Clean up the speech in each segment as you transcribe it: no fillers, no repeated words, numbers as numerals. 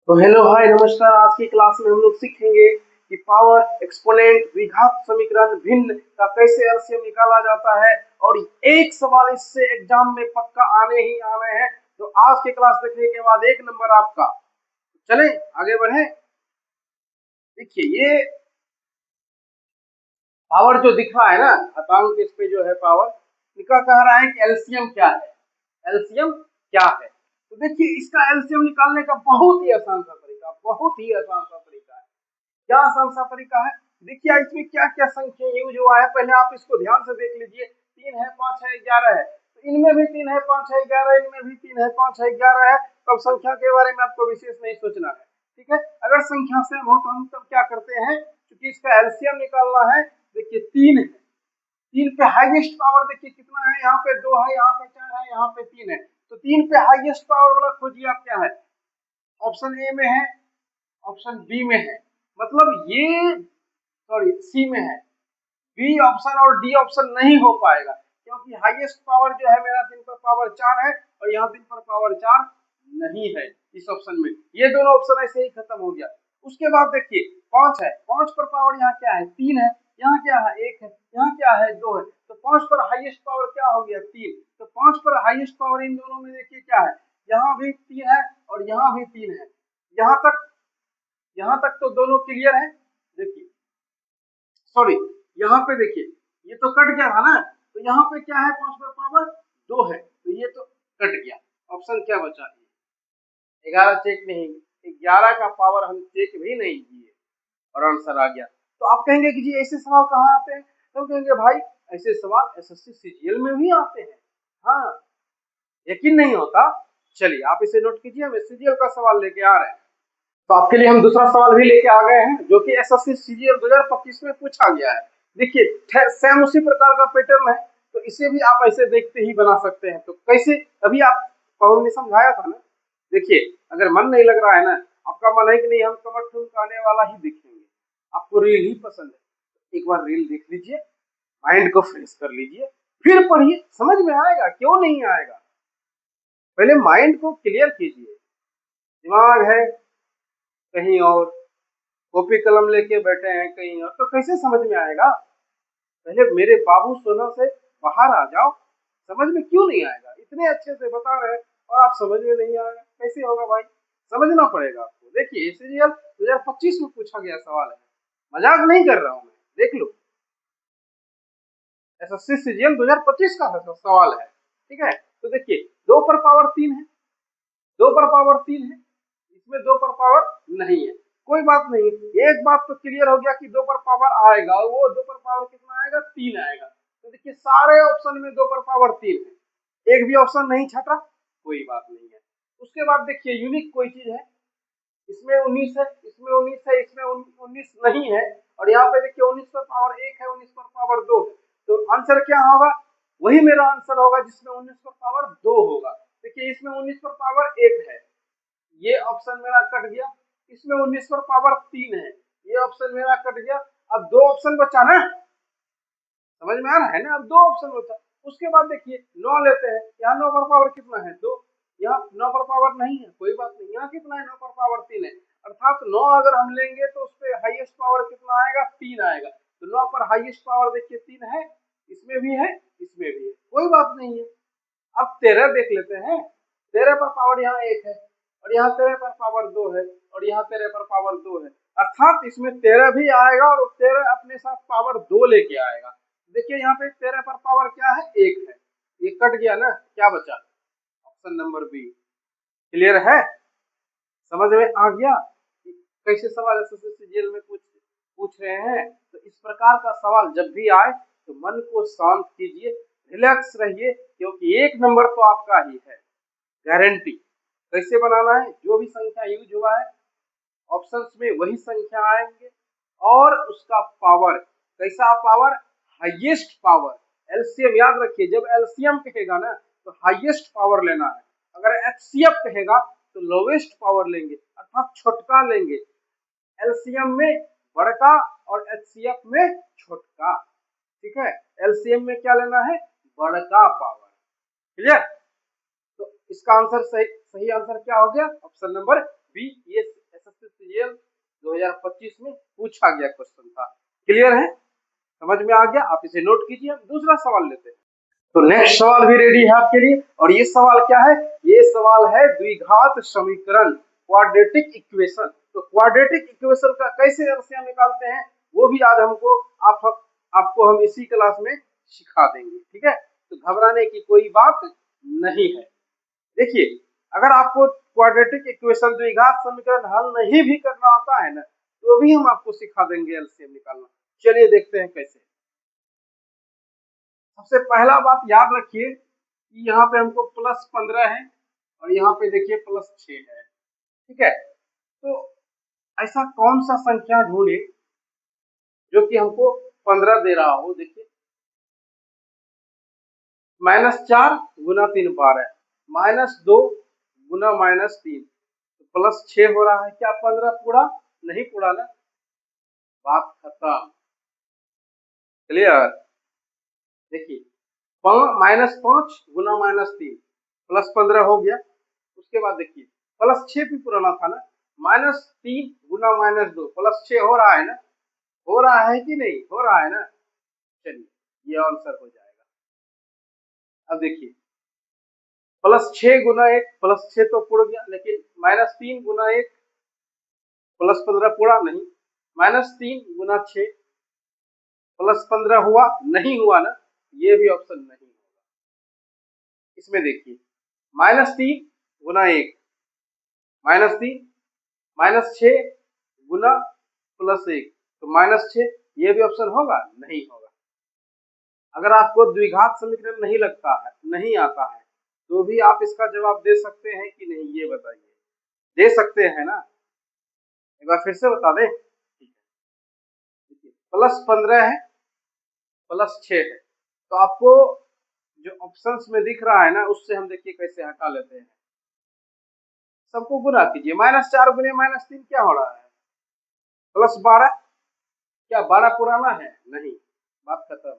तो hello hi नमस्कार। आज की क्लास में हम लोग सीखेंगे कि पावर एक्सपोनेंट द्विघात समीकरण भिन्न का कैसे एलसीएम निकाला जाता है। और एक सवाल इससे एग्जाम में पक्का आने ही आने हैं। तो आज की क्लास देखने के बाद 1 नंबर आपका। चलें आगे बढ़े। देखिए ये पावर जो दिख रहा है ना अतांक, इस पे जो है पावर लिखा कह रहा है कि एलसीएम क्या है, एलसीएम क्या है। तो देखिए इसका एलसीएम निकालने का बहुत ही आसान सा तरीका, बहुत ही आसान सा तरीका है। क्या आसान सा तरीका है, देखिए इसमें क्या क्या संख्या यूज हुआ है, पहले आप इसको ध्यान से देख लीजिए। 3 है, 5 है, 11 है, तो इनमें भी 3 है, 5 है, 11, इनमें भी 3 है, 5 है, 11 है। तब संख्या के बारे में आपको विशेष नहीं सोचना है, ठीक है। अगर संख्या सेम हो तो हम तब क्या करते हैं, क्योंकि इसका एलसीएम निकालना है। देखिए 3 है, 3 पे हाईएस्ट पावर देखिए कितना है, यहाँ पे 2 है, यहाँ पे 4 है, यहाँ पे 3 है। तो 3 पे हाईएस्ट पावर वाला खोजिए आप, क्या है, ऑप्शन ए में है, ऑप्शन बी में है, मतलब ये सॉरी सी में है। बी ऑप्शन और डी ऑप्शन नहीं हो पाएगा, क्योंकि हाईएस्ट पावर जो है मेरा 3 पर पावर 4 है और यहाँ 3 पर पावर 4 नहीं है इस ऑप्शन में। ये दोनों ऑप्शन ऐसे ही खत्म हो गया। उसके बाद देखिए 5 है, 5 पर पावर यहाँ क्या है, 3 है, यहाँ क्या है, 1 है, यहाँ क्या है, 2 है। तो 5 पर हाईएस्ट पावर क्या हो गया, 3। तो 5 पर हाईएस्ट पावर इन दोनों में देखिए क्या है, यहाँ भी 3 है और यहाँ भी 3 है। यहाँ तक तो दोनों क्लियर है। देखिए सॉरी, यहाँ पे देखिए ये तो कट गया था ना, तो यहाँ पे क्या है, 5 पर पावर 2 है, तो ये तो कट गया। ऑप्शन क्या बचा, 11 चेक नहीं, 11 का पावर हम चेक भी नहीं किए और आंसर आ गया। तो आप कहेंगे कि जी ऐसे सवाल कहाँ आते हैं, तो कहेंगे भाई ऐसे सवाल एसएससी सीजीएल में भी आते हैं। हाँ, यकीन नहीं होता, चलिए आप इसे नोट कीजिए, हम सीजीएल का सवाल लेके आ रहे हैं। तो आपके लिए हम दूसरा सवाल भी लेके आ गए हैं, जो कि एसएससी सीजीएल 2025 में पूछा गया है। देखिए सेम उसी प्रकार का पैटर्न है, तो इसे भी आप ऐसे देखते ही बना सकते हैं। तो कैसे, अभी आप पवन ने समझाया था ना। देखिए अगर मन नहीं लग रहा है ना, आपका मन है कि नहीं हम कमर ठुमक आने वाला ही देखेंगे, आपको रील ही पसंद है, एक बार रील देख लीजिए, माइंड को फ्रेश कर लीजिए, फिर पढ़िए, समझ में आएगा, क्यों नहीं आएगा। पहले माइंड को क्लियर कीजिए, दिमाग है कहीं और, कॉपी कलम लेके बैठे हैं कहीं और, तो कैसे समझ में आएगा। पहले मेरे बाबू सोना से बाहर आ जाओ, समझ में क्यों नहीं आएगा, इतने अच्छे से बता रहे हैं और आप समझ में नहीं आएगा, कैसे होगा भाई, समझना पड़ेगा आपको। देखिए सीजीएल 2025 में पूछा गया सवाल है, मजाक नहीं कर रहा हूं मैं, देख लो एसएससी सीजीएल 2025 का सवाल है, ठीक है। तो देखिए 2 पर पावर 3 है, 2 पर पावर 3 है, इसमें 2 पर पावर नहीं है, कोई बात नहीं। एक बात तो क्लियर हो गया कि 2 पर पावर आएगा, और वो 2 पर पावर कितना आएगा, 3 आएगा। तो देखिए सारे ऑप्शन में 2 पर पावर 3 है, एक भी ऑप्शन नहीं छटा, कोई बात नहीं है। उसके बाद देखिए यूनिक कोई चीज है, इसमें 19 है, इसमें 19 है, इसमें 19 नहीं है, और यहाँ पे देखिए 19 पर पावर 1 है, 19 पर पावर 2 है। तो आंसर क्या होगा, वही मेरा आंसर होगा जिसमें 19 पर पावर 2 होगा। देखिए इसमें 19 पर पावर 1 है, ये ऑप्शन मेरा कट गया। इसमें 19 पर पावर 3 है, ये ऑप्शन मेरा कट गया। अब 2 ऑप्शन बचा ना, समझ में आ रहा है ना, अब 2 ऑप्शन बचा। उसके बाद देखिए 9 लेते हैं, यहाँ 9 पर पावर कितना है, 2, यहाँ 9 पर पावर नहीं है, कोई बात नहीं, यहाँ कितना है, 9 पर पावर 3 है, अर्थात 9 अगर हम लेंगे तो उस पर हाईएस्ट पावर कितना आएगा, 3 आएगा। तो 9 पर हाईएस्ट पावर देखिए 3 है, इसमें भी है, इसमें भी है, कोई बात नहीं है। अब 13 देख लेते हैं, 13 पर पावर यहाँ 1 है, और यहाँ 13 पर पावर 2 है, और यहाँ 13 पर पावर 2 है, अर्थात इसमें 13 भी आएगा और 13 अपने साथ पावर 2 लेके आएगा। देखिए यहाँ पे 13 पर पावर क्या है, 1 है, ये कट गया ना, क्या बचा, ऑप्शन नंबर बी। क्लियर है, समझ में आ गया कैसे सवाल एसएससी सीजीएल में पूछ रहे हैं। तो इस प्रकार का सवाल जब भी आए तो मन को शांत कीजिए, रिलैक्स रहिए, क्योंकि 1 नंबर तो आपका ही है, गारंटी। कैसे बनाना है, जो भी संख्या यूज हुआ है ऑप्शंस में वही संख्या आएंगे, और उसका पावर कैसा पावर, हाईएस्ट पावर। एलसीएम याद रखिए, जब एलसीएम कहेगा ना तो हाईएस्ट पावर लेना है, अगर एचसीएफ कहेगा तो लोवेस्ट पावर लेंगे, अर्थात छोटका लेंगे। एलसीएम में बड़का और एचसीएफ में छोटका, ठीक है। एलसीएम में क्या लेना है, बड़का पावर। क्लियर, तो इसका आंसर सही आंसर क्या हो गया, ऑप्शन नंबर बी, ये 2025 में पूछा गया क्वेश्चन था। क्लियर है, समझ में आ गया? आप इसे नोट कीजिए। हम दूसरा सवाल लेते हैं। तो नेक्स्ट सवाल भी रेडी है आपके लिए, और ये सवाल क्या है? ये सवाल है द्विघात समीकरण, क्वाड्रेटिक इक्वेशन। तो क्वाड्रेटिक इक्वेशन का कैसे एलसीएम निकालते हैं वो भी आज आपको हम इसी क्लास में सिखा देंगे, ठीक है? तो घबराने की कोई बात नहीं है। देखिए, अगर आपको क्वाड्रेटिक इक्वेशन द्विघात समीकरण हल नहीं भी करना आता है ना, तो भी हम आपको सिखा देंगे एलसीएम निकालना। चलिए देखते हैं कैसे। सबसे पहला बात याद रखिए कि यहाँ पे हमको +15 है और यहाँ पे देखिए +6 है, ठीक है? तो ऐसा कौन सा संख्या ढूंढे जो कि हमको 15 दे रहा हो। देखिए, -4 गुना 3 12, -2 गुना -3 तो +6 हो रहा है। क्या 15 पूरा? नहीं पूरा ना, बात खत्म। क्लियर? देखिए, -5 गुना -3 +15 हो गया। उसके बाद देखिए +6 भी पुराना था ना, -3 गुना -2 +6 हो रहा है ना, हो रहा है कि नहीं? हो रहा है ना। चलिए, ये आंसर हो जाएगा। अब देखिए, +6 गुना 1 +6 तो पुड़ गया, लेकिन -3 गुना 1 +15 पूरा नहीं। -3 गुना 6 +15 हुआ? नहीं हुआ ना, ये भी ऑप्शन नहीं होगा। इसमें देखिए, -3 गुना 1 -3 -6 गुना +1 तो -6, ये भी ऑप्शन होगा? नहीं होगा। अगर आपको द्विघात समीकरण नहीं लगता है, नहीं आता है, तो भी आप इसका जवाब दे सकते हैं कि नहीं, ये बताइए। दे सकते हैं ना? एक बार फिर से बता दें। +15 है, +6 है, तो आपको जो ऑप्शंस में दिख रहा है ना, उससे हम देखिए कैसे हटा लेते हैं। सबको गुना कीजिए। -4 गुने -3 क्या हो रहा है? +12। क्या 12 पुराना है? नहीं, बात खत्म।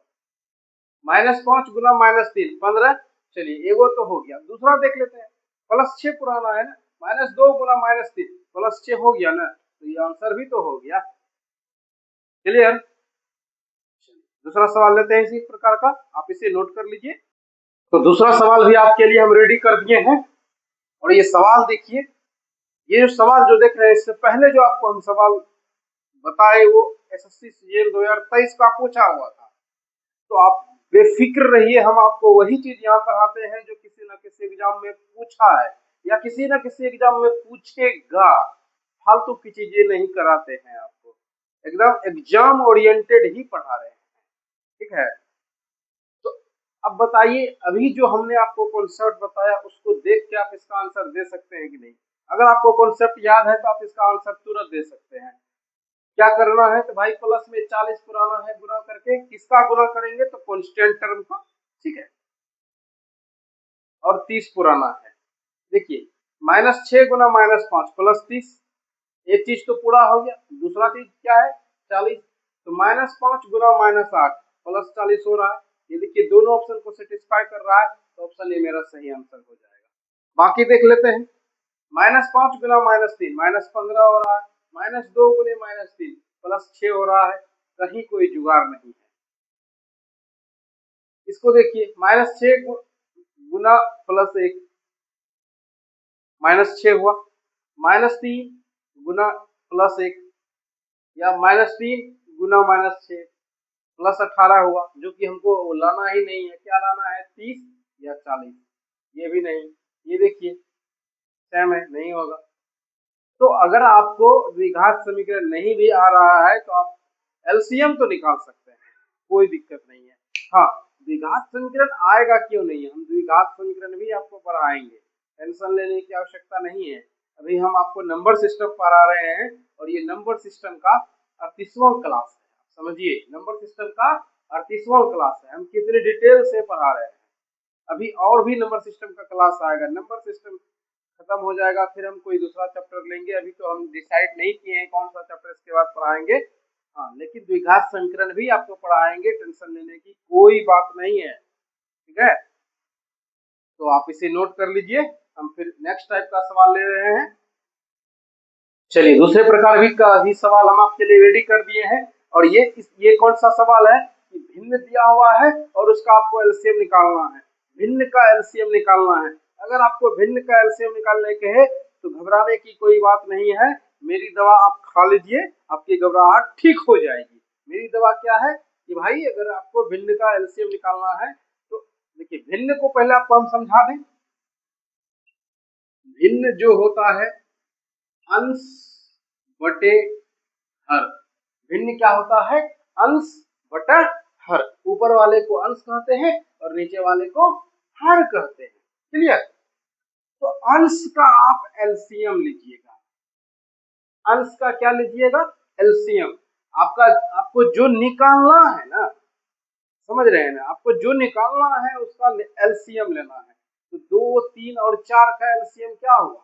-5 गुना -3 15। चलिए, एगो तो हो गया। दूसरा देख लेते हैं। +6 पुराना है ना, -2 गुना -3 +6 हो गया ना, तो ये आंसर भी तो हो गया। क्लियर? दूसरा सवाल लेते हैं इसी प्रकार का, आप इसे नोट कर लीजिए। तो दूसरा सवाल भी आपके लिए हम रेडी कर दिए हैं, और ये सवाल देखिए। ये जो सवाल जो देख रहे हैं, इससे पहले जो आपको हम सवाल बताए वो एसएससी सीजीएल 2023 का पूछा हुआ था। तो आप बेफिक्र रहिए, हम आपको वही चीज यहाँ पढ़ाते हैं जो किसी न किसी एग्जाम में पूछा है या किसी न किसी एग्जाम में पूछेगा। फालतू की चीजें नहीं कराते हैं आपको, एकदम एग्जाम ओरिएंटेड ही पढ़ा रहे हैं, ठीक है? तो अब बताइए, अभी जो हमने आपको कॉन्सेप्ट बताया उसको देख के आप इसका आंसर दे सकते हैं कि नहीं? अगर आपको कॉन्सेप्ट याद है तो आप इसका आंसर तुरंत दे सकते हैं। क्या करना है? तो भाई प्लस में 40 पुराना है, गुना करके किसका गुना करेंगे? तो कांस्टेंट टर्म का, ठीक है? और 30 पुराना है। देखिए, -6 गुना -5 +30, एक चीज तो पूरा हो गया। दूसरा चीज क्या है? 40। तो -5 गुना -8 +40 हो रहा है। ये देखिए, दोनों ऑप्शन को सेटिस्फाई कर रहा है, तो ऑप्शन ए मेरा सही आंसर हो जाएगा। बाकी देख लेते हैं। -5 गुना -3 -15 हो रहा है। -2 गुने -3 +6 हो रहा है। कहीं कोई जुगाड़ नहीं है। इसको देखिए, -6 गुना +1 -6 हुआ। -3 गुना +1 या -3 गुना -6 +18 हुआ, जो कि हमको लाना ही नहीं है। क्या लाना है? 30 या 40। ये भी नहीं। ये देखिए, सेम है, नहीं होगा। तो अगर आपको द्विघात समीकरण नहीं भी आ रहा है तो आप एलसीएम तो निकाल सकते हैं, कोई दिक्कत नहीं है। हाँ, द्विघात समीकरण आएगा क्यों नहीं, हम द्विघात समीकरण भी आपको पढ़ाएंगे, टेंशन लेने की आवश्यकता नहीं है। अभी हम आपको नंबर सिस्टम पढ़ा रहे हैं, और ये नंबर सिस्टम का 38वां क्लास है। समझिए, नंबर सिस्टम का 38वां क्लास है। हम कितने डिटेल से पढ़ा रहे हैं। अभी और भी नंबर सिस्टम का क्लास आएगा। नंबर सिस्टम खत्म हो जाएगा, फिर हम कोई दूसरा चैप्टर लेंगे। अभी तो हम डिसाइड नहीं किए हैं कौन सा चैप्टर इसके बाद पढ़ाएंगे। हाँ, लेकिन द्विघात समीकरण भी आपको पढ़ाएंगे, टेंशन लेने की कोई बात नहीं है, ठीक है? तो आप इसे नोट कर लीजिए। हम फिर नेक्स्ट टाइप का सवाल ले रहे हैं। चलिए दूसरे प्रकार का भी सवाल हम आपके लिए रेडी कर दिए हैं। और ये कौन सा सवाल है कि भिन्न दिया हुआ है और उसका आपको एलसीएम निकालना है। भिन्न का एलसीएम निकालना है। अगर आपको भिन्न का एलसीएम निकालने के है तो घबराने की कोई बात नहीं है। मेरी दवा आप खा लीजिए, आपकी घबराहट ठीक हो जाएगी। मेरी दवा क्या है कि भाई अगर आपको भिन्न का एलसीएम निकालना है तो देखिए, भिन्न को पहले आपको हम समझा दें। भिन्न जो होता है अंश बटे हर। भिन्न क्या होता है? अंश बटा हर। ऊपर वाले को अंश कहते हैं और नीचे वाले को हर कहते हैं। क्लियर? तो अंश का आप एलसीएम लीजिएगा। अंश का क्या लीजिएगा? एलसीएम। आपको जो निकालना है ना, समझ रहे हैं ना, आपको जो निकालना है उसका एलसीएम लेना है। तो 2, 3 और 4 का एलसीएम क्या हुआ?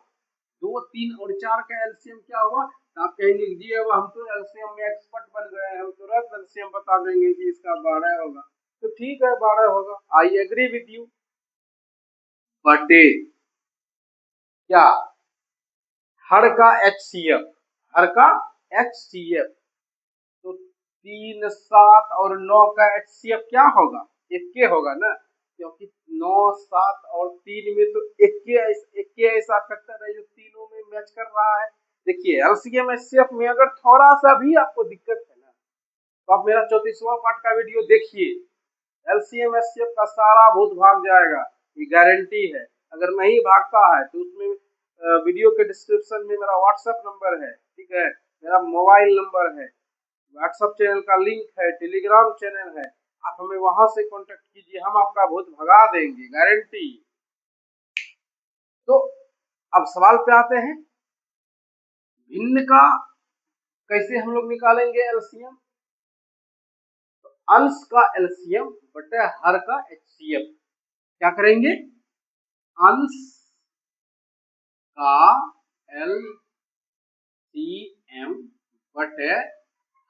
2, 3 और 4 का एलसीएम क्या हुआ? तो आप कहीं लिख दिए हम तो एलसीएम में एक्सपर्ट बन गए हैं, हम तुरंत एलसीएम बता देंगे कि इसका 12 होगा। तो ठीक है, 12 होगा। I agree with you. बटे क्या? हर का एचसीएफ। हर का एचसीएफ। तो 3, 7 और 9 का एचसीएफ क्या होगा? 1 होगा ना, क्योंकि 9, 7 और 3 में तो 1 ऐसा फैक्टर है जो तीनों में मैच कर रहा है। देखिए एलसीएम एचसीएफ में अगर थोड़ा सा भी आपको दिक्कत है ना, तो आप मेरा 34वां पार्ट का वीडियो देखिए। एलसीएम एचसीएफ का सारा भूत भाग जाएगा, ये गारंटी है। अगर नहीं भागता है तो उसमें वीडियो के डिस्क्रिप्शन में मेरा व्हाट्सएप नंबर है, ठीक है, मेरा मोबाइल नंबर है, व्हाट्सएप चैनल का लिंक है, टेलीग्राम चैनल है, आप हमें वहां से कांटेक्ट कीजिए, हम आपका भूत भगा देंगे, गारंटी। तो अब सवाल पे आते हैं, भिन्न का कैसे हम लोग निकालेंगे एलसीएम? तो अंश का एलसीएम बटे हर का एचसीएफ। क्या करेंगे? अंश का एलसीएम बटे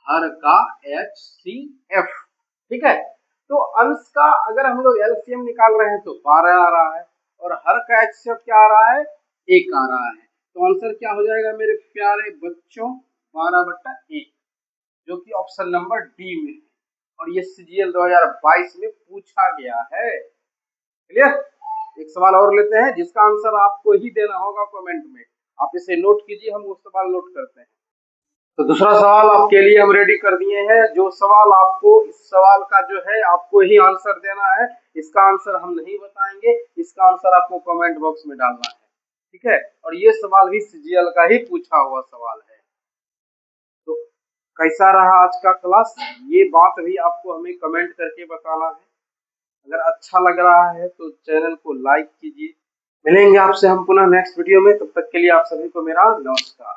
हर का एचसीएफ। ठीक है, तो अंश का अगर हम लोग एलसीएम निकाल रहे हैं तो 12 आ रहा है और हर का एचसीएफ क्या आ रहा है? 1 आ रहा है। तो आंसर क्या हो जाएगा मेरे प्यारे बच्चों? 12/1, जो कि ऑप्शन नंबर डी में है और ये सीजीएल 2022 में पूछा गया है। क्लियर? एक सवाल और लेते हैं जिसका आंसर आपको ही देना होगा कमेंट में। आप इसे नोट कीजिए, हम वो सवाल नोट करते हैं। तो दूसरा सवाल आपके लिए हम रेडी कर दिए हैं। जो सवाल आपको, इस सवाल का जो है आपको ही आंसर देना है। इसका आंसर हम नहीं बताएंगे, इसका आंसर आपको कमेंट बॉक्स में डालना है। ठीक है, और ये सवाल भी सीजीएल का ही पूछा हुआ सवाल है। तो कैसा रहा आज का क्लास, ये बात भी आपको हमें कमेंट करके बताना है। अगर अच्छा लग रहा है तो चैनल को लाइक कीजिए। मिलेंगे आपसे हम पुनः नेक्स्ट वीडियो में, तब तक के लिए आप सभी को मेरा नमस्कार।